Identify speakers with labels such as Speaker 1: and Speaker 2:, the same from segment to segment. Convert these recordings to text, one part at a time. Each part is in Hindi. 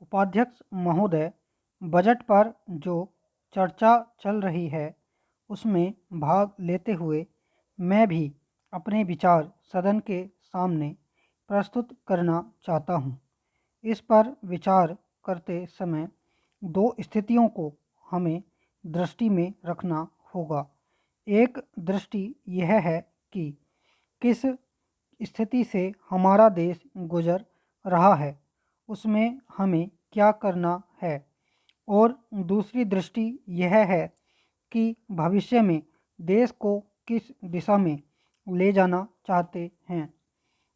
Speaker 1: उपाध्यक्ष महोदय, बजट पर जो चर्चा चल रही है उसमें भाग लेते हुए मैं भी अपने विचार सदन के सामने प्रस्तुत करना चाहता हूँ। इस पर विचार करते समय दो स्थितियों को हमें दृष्टि में रखना होगा। एक दृष्टि यह है कि किस स्थिति से हमारा देश गुजर रहा है, उसमें हमें क्या करना है, और दूसरी दृष्टि यह है कि भविष्य में देश को किस दिशा में ले जाना चाहते हैं।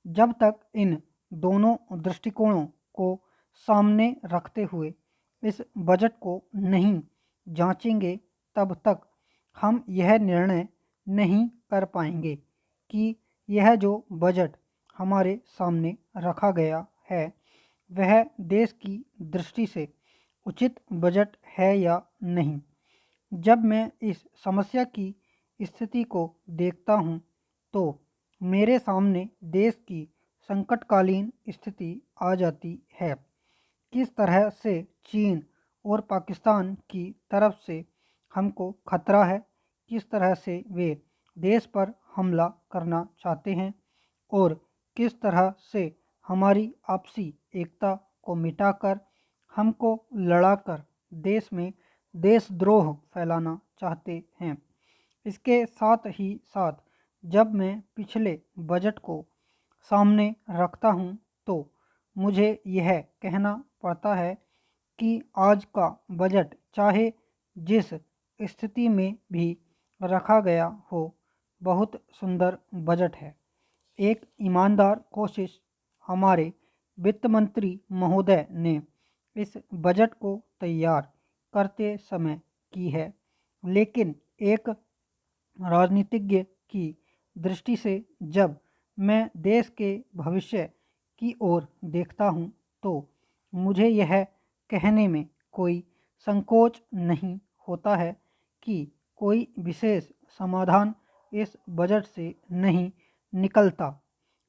Speaker 1: जब तक इन दोनों दृष्टिकोणों को सामने रखते हुए इस बजट को नहीं जांचेंगे, तब तक हम यह निर्णय नहीं कर पाएंगे कि यह जो बजट हमारे सामने रखा गया है वह देश की दृष्टि से उचित बजट है या नहीं। जब मैं इस समस्या की स्थिति को देखता हूँ तो मेरे सामने देश की संकटकालीन स्थिति आ जाती है। किस तरह से चीन और पाकिस्तान की तरफ से हमको खतरा है, किस तरह से वे देश पर हमला करना चाहते हैं और किस तरह से हमारी आपसी एकता को मिटाकर हमको लड़ाकर देश में देशद्रोह फैलाना चाहते हैं। इसके साथ ही साथ जब मैं पिछले बजट को सामने रखता हूँ तो मुझे यह कहना पड़ता है कि आज का बजट चाहे जिस स्थिति में भी रखा गया हो, बहुत सुंदर बजट है। एक ईमानदार कोशिश हमारे वित्त मंत्री महोदय ने इस बजट को तैयार करते समय की है, लेकिन एक राजनीतिज्ञ की दृष्टि से जब मैं देश के भविष्य की ओर देखता हूँ तो मुझे यह कहने में कोई संकोच नहीं होता है कि कोई विशेष समाधान इस बजट से नहीं निकलता।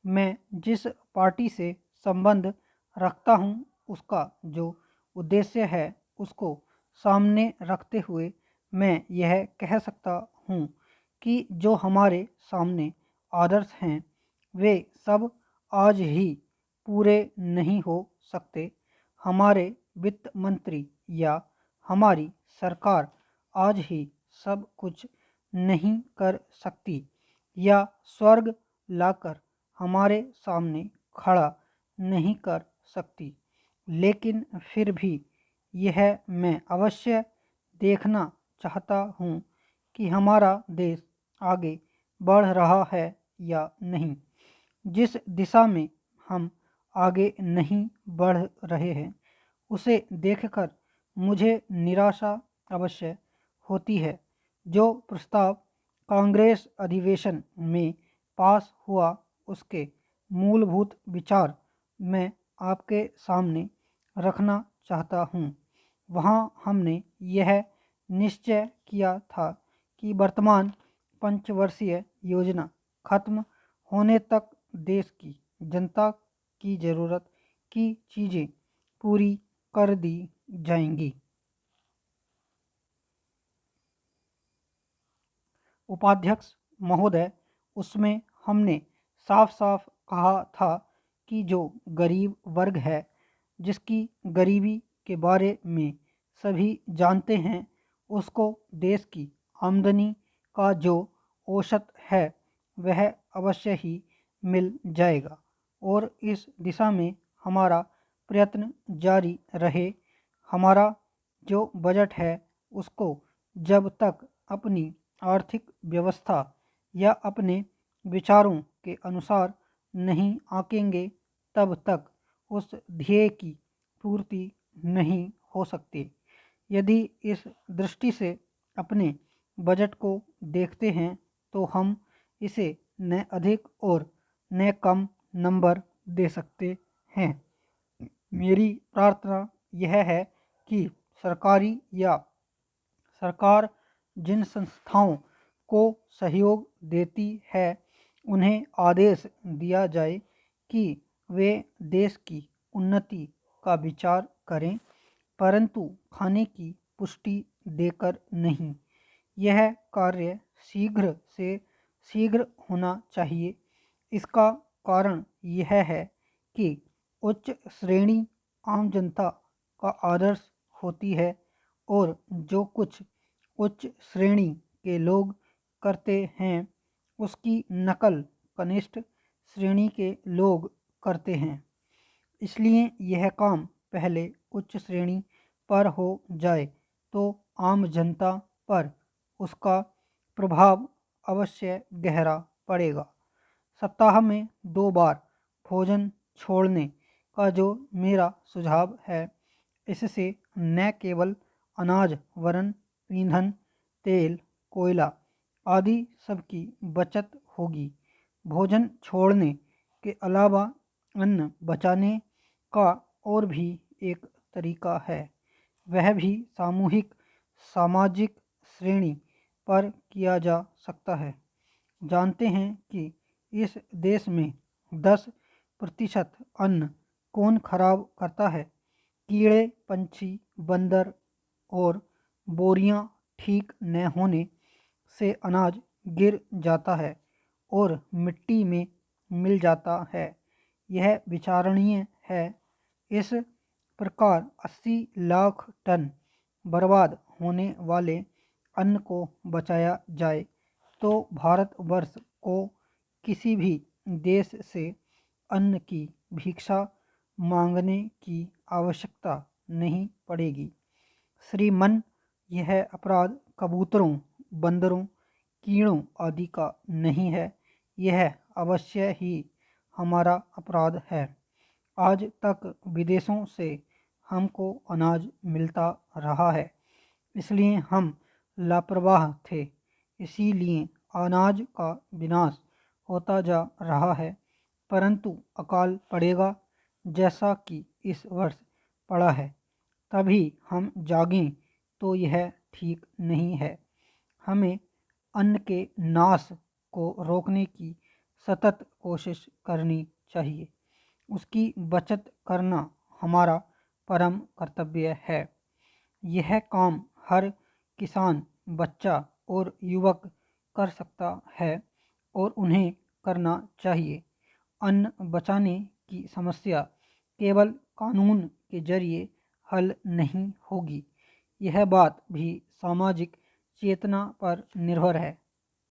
Speaker 1: मैं जिस पार्टी से संबंध रखता हूँ उसका जो उद्देश्य है उसको सामने रखते हुए मैं यह कह सकता हूँ कि जो हमारे सामने आदर्श हैं वे सब आज ही पूरे नहीं हो सकते। हमारे वित्त मंत्री या हमारी सरकार आज ही सब कुछ नहीं कर सकती या स्वर्ग लाकर हमारे सामने खड़ा नहीं कर सकती, लेकिन फिर भी यह मैं अवश्य देखना चाहता हूँ कि हमारा देश आगे बढ़ रहा है या नहीं। जिस दिशा में हम आगे नहीं बढ़ रहे हैं उसे देखकर मुझे निराशा अवश्य होती है। जो प्रस्ताव कांग्रेस अधिवेशन में पास हुआ उसके मूलभूत विचार मैं आपके सामने रखना चाहता हूँ। वहाँ हमने यह निश्चय किया था कि वर्तमान पंचवर्षीय योजना खत्म होने तक देश की जनता की ज़रूरत की चीज़ें पूरी कर दी जाएंगी। उपाध्यक्ष महोदय, उसमें हमने साफ साफ कहा था कि जो गरीब वर्ग है, जिसकी गरीबी के बारे में सभी जानते हैं, उसको देश की आमदनी का जो औसत है वह अवश्य ही मिल जाएगा और इस दिशा में हमारा प्रयत्न जारी रहे। हमारा जो बजट है उसको जब तक अपनी आर्थिक व्यवस्था या अपने विचारों के अनुसार नहीं आंकेंगे तब तक उस ध्येय की पूर्ति नहीं हो सकती। यदि इस दृष्टि से अपने बजट को देखते हैं तो हम इसे न अधिक और न कम नंबर दे सकते हैं। मेरी प्रार्थना यह है कि सरकारी या सरकार जिन संस्थाओं को सहयोग देती है उन्हें आदेश दिया जाए कि वे देश की उन्नति का विचार करें, परंतु खाने की पुष्टि देकर नहीं। यह कार्य शीघ्र से शीघ्र होना चाहिए। इसका कारण यह है कि उच्च श्रेणी आम जनता का आदर्श होती है और जो कुछ उच्च श्रेणी के लोग करते हैं उसकी नकल कनिष्ठ श्रेणी के लोग करते हैं। इसलिए यह काम पहले उच्च श्रेणी पर हो जाए तो आम जनता पर उसका प्रभाव अवश्य गहरा पड़ेगा। सप्ताह में 2 बार भोजन छोड़ने का जो मेरा सुझाव है, इससे न केवल अनाज वरन ईंधन, तेल, कोयला आदि सबकी बचत होगी। भोजन छोड़ने के अलावा अन्न बचाने का और भी एक तरीका है, वह भी सामूहिक सामाजिक श्रेणी पर किया जा सकता है। जानते हैं कि इस देश में 10% अन्न कौन खराब करता है? कीड़े, पंछी, बंदर और बोरियां ठीक न होने से अनाज गिर जाता है और मिट्टी में मिल जाता है। यह विचारणीय है। इस प्रकार 80 लाख टन बर्बाद होने वाले अन्न को बचाया जाए तो भारतवर्ष को किसी भी देश से अन्न की भिक्षा मांगने की आवश्यकता नहीं पड़ेगी। श्रीमन, यह अपराध कबूतरों, बंदरों, कीड़ों आदि का नहीं है, यह अवश्य ही हमारा अपराध है। आज तक विदेशों से हमको अनाज मिलता रहा है, इसलिए हम लापरवाह थे, इसीलिए अनाज का विनाश होता जा रहा है। परंतु अकाल पड़ेगा जैसा कि इस वर्ष पड़ा है, तभी हम जागें तो यह ठीक नहीं है। हमें अन्न के नाश को रोकने की सतत कोशिश करनी चाहिए। उसकी बचत करना हमारा परम कर्तव्य है। यह काम हर किसान, बच्चा और युवक कर सकता है और उन्हें करना चाहिए। अन्न बचाने की समस्या केवल कानून के जरिए हल नहीं होगी। यह बात भी सामाजिक चेतना पर निर्भर है।